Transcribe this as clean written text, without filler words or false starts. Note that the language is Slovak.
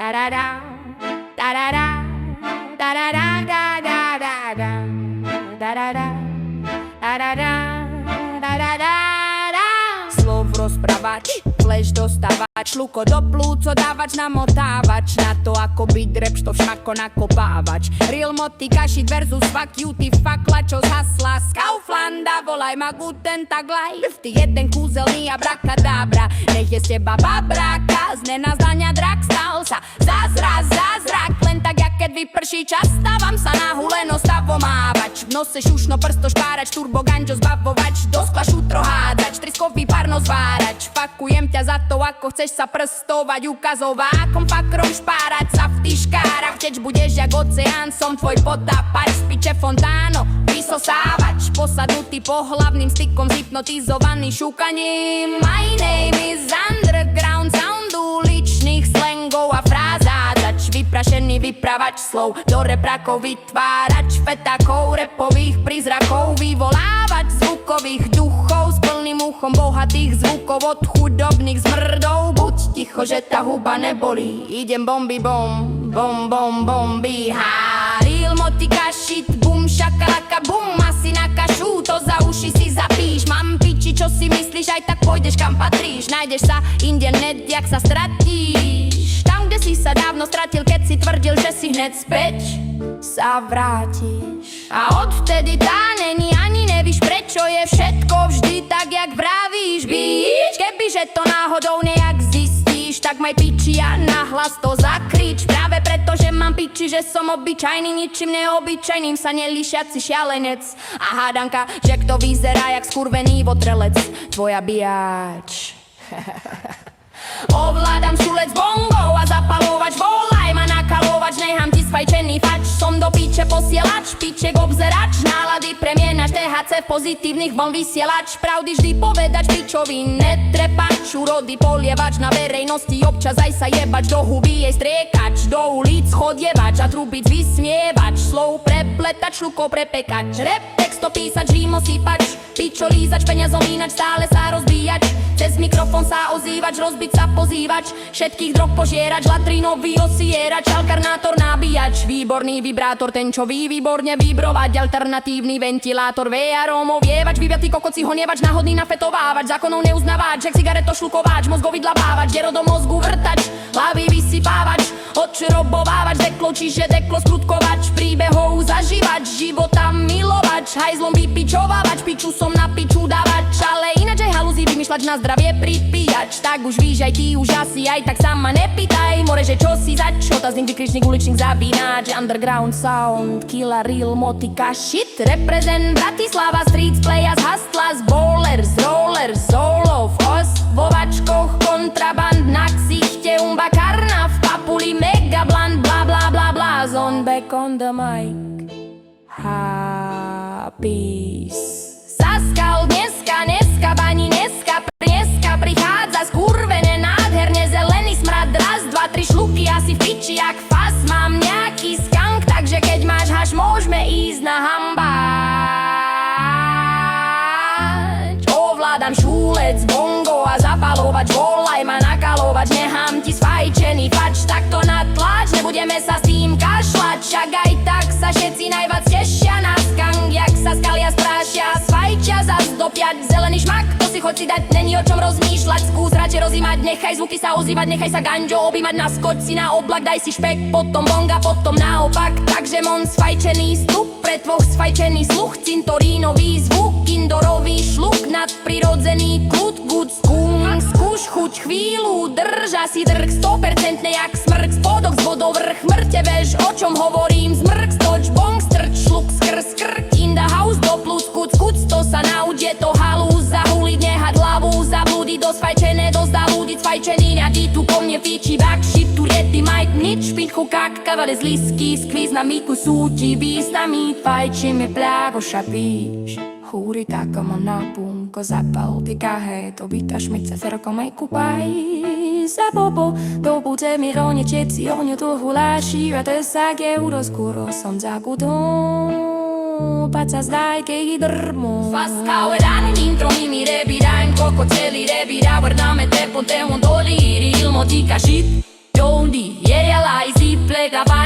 Da-da-da, da-da-da, da-da-da, da-da-da, da-da-da, da-da-da, da-da-da. Slov rozprávať, flash dostávať, šluko do plúco dávač, namotávač na to ako byť repš, to všako nakopávač. Real motika shit versus fuck you, ty fakla, čo zhasla z Kauflanda. Volaj ma guten tag life, ty jeden kúzelný abrakadabra. Nech je z teba babráka, z nenazdania drak stal sa zázrak. Len tak jak keď vyprší čas, stávam sa na huleno stavomávač. V nose šušno prsto špárač, turbo ganžo zbavovač, do skla šutro hádač, triskový párno zvárač. Fakujem ťa za to, ako chceš sa prstovať, ukazovákom fakrom špárať sa v tyškárach. Teč budeš jak oceán, som tvoj potápač, spiče fontáno, vysosávač, posadnutý pohlavným stykom, zhypnotizovaný šúkaním. My name is underground sound, uličných slangov a frázádač, vyprašený vypravač slov, do reprakov vytvárač fetakov, repových prízrakov, vyvolávač zvukových duchov s plným uchom bohatých zvukov od chudobných zmrdov. Buď ticho, že tá huba nebolí, idem bomby bomby ha. Real motika shit, bum šakalaka bum, asi na kašu, to za uši si zapíš. Mám piči, čo si myslíš, aj tak pôjdeš kam patríš. Nájdeš sa inde net, jak sa stratíš. Tam, kde si sa dávno stratil, keď si tvrdil, že si hneď späť sa vrátiš. A odvtedy tá není ani nevíš, prečo je všetko vždy tak, jak vravíš. Víš, kebyže to náhodou nejak zistíš, tak maj piči a nahlas to zakrič. Práve preto, že mám piči, že som obyčajný, ničím neobyčajným sa nelíšiaci šialenec. A hádanka, že kto vyzerá jak skurvený votrelec, tvoja bijač. Ovládam šulec bongov a zapalovač, volaj ma nakalovač, nechám ti sfajčený fač. Som do piče posielač, piček obzerač, nálady premienaš, THC v pozitívnych von vysielač. Pravdy vždy povedač, pičovi netrepač, úrody polievač, na verejnosti občas aj sa jebač, do huby jej striekač, do ulic chodievač a trubic vysmievač, slov prepletač, šlukov prepekač, rap texto písač, rímo sypač, pičo lízač, peniazom inač, stále sa rozbíjač, cez mikrofón sa ozývač, rozbiť sa pozývač, všetkých drog požierač, latrinový osierač, alternátor nabíjač, výborný vibrátor, ten čo ví výborne vibrovať, alternatívny ventilátor, VR-om ovievač, vyviatý kokoci honievač, náhodný nafetovávač, zákonov neuznávač, jak cigareto šlukováč, mozgový dlabávač, dero do mozgu vrtač, hlavy vysypávač, odčrobovávač, deklo, čiže deklo skrutkovač, príbehov zažívač, života milovač, hajzlom vypičovávač, piču som na piču dávač, ale ináč aj halúzy vymýšľač, na zdravie pripíjač. Tak už víš, aj ty už asi aj tak sa ma nepýtaj, more, že čo si zač, otáznik, vykričník, uličník, zavínač, underground sound, killer, real motika shit, represent Bratislava, streets, playas, hustlas, bowlers, rollers, solo, os, vo vačkoch, kontraband, na ksichte, umba, karna, v papuli, mega bland, bla bla bla bla, zone back on the mic, ha, peace. Saskal dneska, bani dneska prichádza skurvené, nádherne zelený smrad, raz, dva, tri šluky, asi v piči jak fas, mám nejaký skank, takže keď máš haš, môžeme ísť na hambáč. Ovládam šúlec, bongo a zapalovač, volaj ma nakalovač, nechám ti sfajčený fač, tak to natlač, nebudeme sa s tým kašľať, však aj tak sa všetci najviac tešia na skank, jak sa skalia strašia, sfajčia zas dopiať, zelený šmak, to si choď si dať, není o čom rozmýšľať, skús radšej rozímať, nechaj zvuky sa ozývať, nechaj sa ganžo objímať, naskoč si na oblak, daj si špek, potom bonga, potom naopak, takže mon sfajčený stup, pre tvoch sfajčený sluch, cintorínový zvuk, indorový šluk, nadprirodzený kľud, good skunk, skúš chuť chvíľu, drž asi drh, 100% jak smrk, spodok z vodovrch, mŕte veš, o čom hovorím, zmrk, stoč, bong, strč, šluk, skrk, in the house, do plus, kuc, to sa nauč, je to halúz, zahuliť, nehať hlavu, zablúdiť, dosfajčené, dozdá ľudí, sfajčený, a ty tu po mne fíči, back, shit, tu riety, majt, nič, špičku, kak, kavale z lisky, skvíz na miku, súti, výstami, fajčíme, plágo, šapíš. Húri takomo na punko, zapal ty kahet, obita šmice, ferko, majku, paj. Za bobo, to bude mi ronie, čeci, onio, tu huláši, a te sa geuro, skoro som zakudom. Pazza sdai che i dormo Fasca uerani dentro mi rebira in coco celli rebira guardame te ponte un doliri il motica shit Joldi, ieri alla megawatts.